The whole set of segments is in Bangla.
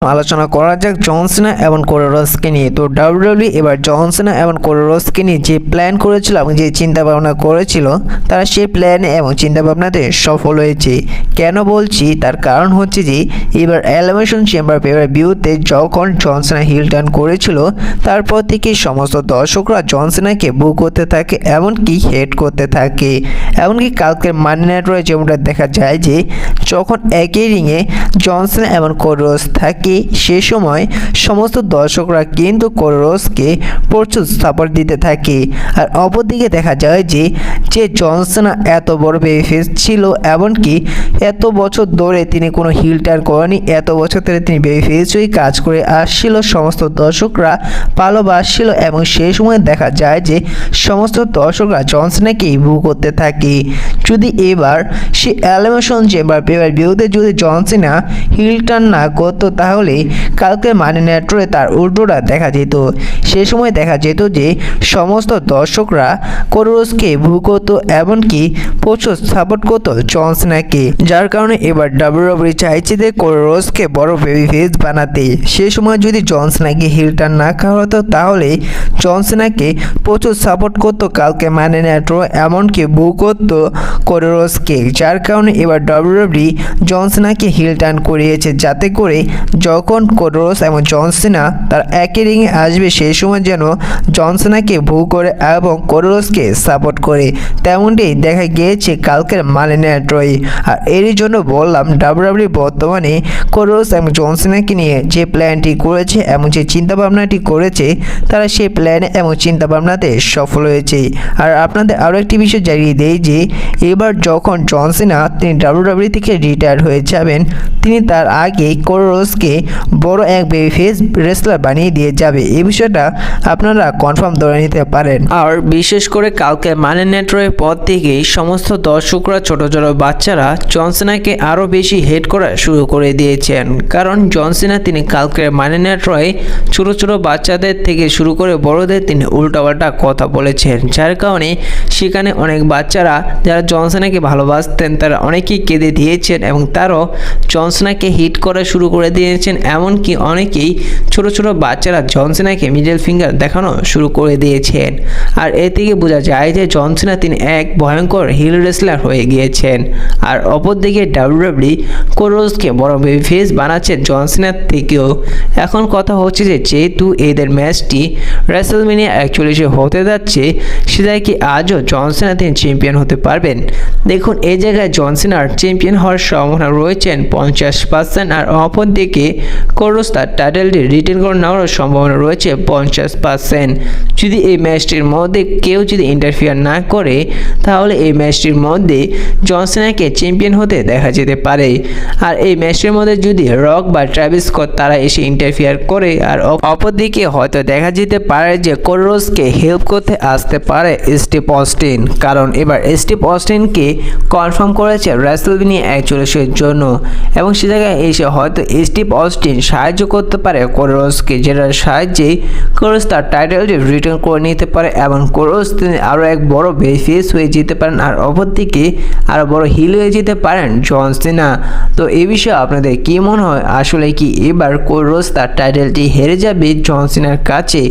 আলোচনা করা যাক জন সিনা এবং কোডি রোডসকে নিয়ে। তো ডাব্লিউডাব্লিউ এবার জন সিনা এবং কোডি রোডসকে নিয়ে যে প্ল্যান করেছিল এবং যে চিন্তা ভাবনা করেছিল তারা সেই প্ল্যান এবং চিন্তা ভাবনাতে সফল হয়েছে। কেন বলছি তার কারণ হচ্ছে যে এবার এলিমিনেশন চেম্বার পেপার ভিউতে যখন জন সিনা হিল টার্ন করেছিল তারপর থেকে সমস্ত দর্শকরা জন সিনাকে বু করতে থাকে এমনকি হেট করতে থাকে। এমনকি কালকের মানি নাইট রয়ে যেমনটা দেখা যায় যে যখন একই রিংয়ে জন সিনা এবং কোডি রোডস থাকে সে সময় সমস্ত দর্শকরা কিন্তু কোডি রোডসকে প্রচুর সাপোর্ট দিতে থাকে। আর অপরদিকে দেখা যায় যে জন সিনা এত বড় বেবি ফেস ছিল এমনকি এত বছর ধরে তিনি কোনো হিল টার্ন করেনি, এত বছর ধরে তিনি বেবি ফেস হয়ে কাজ করে আসছিল, সমস্ত দর্শকরা ভালোবাসছিল এবং সেই সময় দেখা যায় যে সমস্ত দর্শকরা জন সিনাকেই বু করতে থাকে। যদি এবার সে এলিমিনেশন চেম্বার পেপার ভিউতে যদি জন সিনা হিল টার্ন না করতো তাহলে কালকে মানি নাইট রয়ে তার উল্টোটা দেখা যেত। সে সময় দেখা যেত যে সমস্ত দর্শকরা কোডি রোডসকে ভু করতো এমনকি প্রচুর সাপোর্ট করতো জন সিনাকে, যার কারণে এবার ডাব্লিউডাব্লিউ চাইছে যে কোডি রোডসকে বড় বেবি ফেস বানাতে। সে সময় যদি জন সিনাকে হিল টার্ন না করা হতো তাহলে জন সিনাকে প্রচুর সাপোর্ট করতো কালকে মানি নাইট রয়ে এমনকি ভু করতো কোডি রোডসকে, যার কারণে এবার ডাব্লিউডাব্লিউ জন সিনাকে হিল টার্ন করিয়েছে যাতে করে যখন কোডি রোডস এবং জন সিনা তার একই রিংয়ে আসবে সেই সময় যেন জন সিনাকে ভু করে এবং কোডি রোডসকে সাপোর্ট করে। তেমনটি দেখা গিয়েছে কালকের মানি নাইট রয়ে। আর এরই জন্য বললাম ডাব্লিউডাব্লিউ বর্তমানে কোডি রোডস এবং জন সিনাকে নিয়ে যে প্ল্যানটি করেছে এবং যে চিন্তাভাবনাটি করেছে তারা সেই প্ল্যান এবং চিন্তাভাবনাতে সফল হয়েছে। আর আপনাদের আরও একটি বিষয় জানিয়ে দেই যে এবার যখন জন সিনা তিনি ডাব্লিউডাব্লিউ থেকে রিটায়ার হয়ে যাবেন তিনি তার আগে কোডি রোডসকে বড় এক বেবি ফেস রেসলার বানিয়ে দিয়ে যাবে। এই বিষয়টা আপনারা কনফার্ম ধরে নিতে পারেন। আর বিশেষ করে কালকে মানি নাইট রয়ের পর থেকেই সমস্ত দর্শকরা ছোট ছোট বাচ্চারা জন সিনাকে আরও বেশি হেট করা শুরু করে দিয়েছেন, কারণ জন সিনা তিনি কালকের মানি নাইট রয়ে ছোট ছোট বাচ্চাদের থেকে শুরু করে বড়দের তিনি উল্টাপাল্টা কথা বলেছেন, যার কারণে সেখানে অনেক বাচ্চারা যারা জন সিনাকে ভালোবাসতেন তারা অনেকেই কেঁদে দিয়েছেন এবং তারাও জন সিনাকে হিট করা শুরু করে দিয়েছেন। এমনকি অনেকেই ছোট ছোট বাচ্চারা জন সিনাকে মিডল ফিঙ্গার দেখানো শুরু করে দিয়েছেন। আর এ থেকে বোঝা যায় যে জন সিনা তিনি এক ভয়ঙ্কর হিল রেসলার হয়ে গিয়েছেন। আর অপরদিকে ডাব্লিউডাব্লিউ কোডি রোডসকে বড় বেবি ফেস বানাচ্ছে জন সিনার থেকেও। এখন কথা হচ্ছে যে যেহেতু এদের ম্যাচটি রেসলম্যানিয়া 41 হতে যাচ্ছে সেটাই কি আজও জন সিনা তিনি চ্যাম্পিয়ন হতে পারবেন? দেখুন এই জায়গায় জন সিনার চ্যাম্পিয়ন হওয়ার সম্ভাবনা রয়েছেন 50%। আর অপরদিকে কোডি রোডস তার টাইটেলটি রিটেন করে নেওয়ার সম্ভাবনা রয়েছে 50%। যদি এই ম্যাচটির মধ্যে কেউ যদি ইন্টারফিয়ার না করে তাহলে এই ম্যাচটির মধ্যে জন সিনাকে চ্যাম্পিয়ন হতে দেখা যেতে পারে। আর এই ম্যাচটির মধ্যে যদি রক বা ট্রাভিস স্কট তারা এসে ইন্টারফিয়ার করে আর অপরদিকে হয়তো দেখা যেতে পারে যে কোডি রোডসকে হেল্প করতে আসতে পারে স্টিভ অস্টিন, কারণ এবার স্টিভ অস্টিনকে কনফার্ম করেছে রেসলম্যানিয়া 41 জন্য এবং সে জায়গায় এসে হয়তো স্টিভ অস্টিন সাহায্য করতে পারে কোডি রোডসকে, যেটার সাহায্যে কোডি রোডস তার টাইটেলটি রিটার্ন করে নিতে পারে এবং কোডি রোডস তিনি আরও এক বড় বেবি ফেস হয়ে যেতে পারেন আর অপরদিকে আরও বড় হিল হয়ে যেতে পারেন জন সিনা। তো এই বিষয়ে আপনাদের কী মনে হয়, আসলে কি এবার কোডি রোডস তার টাইটেলটি হেরে যাবে জন সিনার কাছে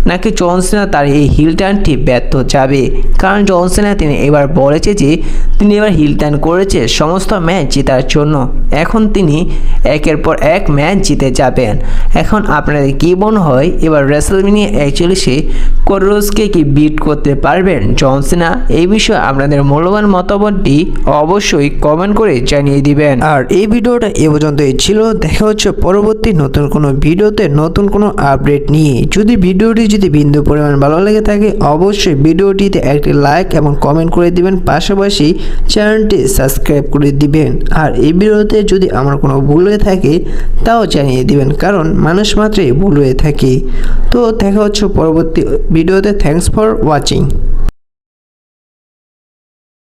নাকি জন সিনা তার এই হিল টার্নটি ব্যর্থ যাবে? কারণ জন সিনা তিনি এবার বলেছে যে তিনি এবার হিল টার্ন করেছে সমস্ত ম্যাচ জেতার জন্য, এখন তিনি একের পর এক ম্যাচ জিতে যাবেন। এখন আপনাদের কী মনে হয় এবার রেসলম্যানিয়া 41 কোডি রোডসকে কি বিট করতে পারবেন জন সিনা? এই বিষয়ে আপনাদের মূল্যবান মতামতটি অবশ্যই কমেন্ট করে জানিয়ে দিবেন। আর এই ভিডিওটা এ পর্যন্তই ছিল, দেখা হচ্ছে পরবর্তী নতুন কোনো ভিডিওতে নতুন কোনো আপডেট নিয়ে। যদি ভিডিওটি যদি বিন্দু পরিমাণ ভালো লেগে থাকে অবশ্যই ভিডিওটিতে একটি লাইক এবং কমেন্ট করে দিবেন, পাশাপাশি চ্যানেলটি সাবস্ক্রাইব করে দিবেন। আর এই ভিডিওতে যদি আমার কোনো ভুল হয়ে থাকে তাও জানিয়ে দিবেন, কারণ মানুষ মাত্রই ভুল হয়ে থাকে। তো দেখা হচ্ছে পরবর্তী ভিডিওতে। Thanks for watching.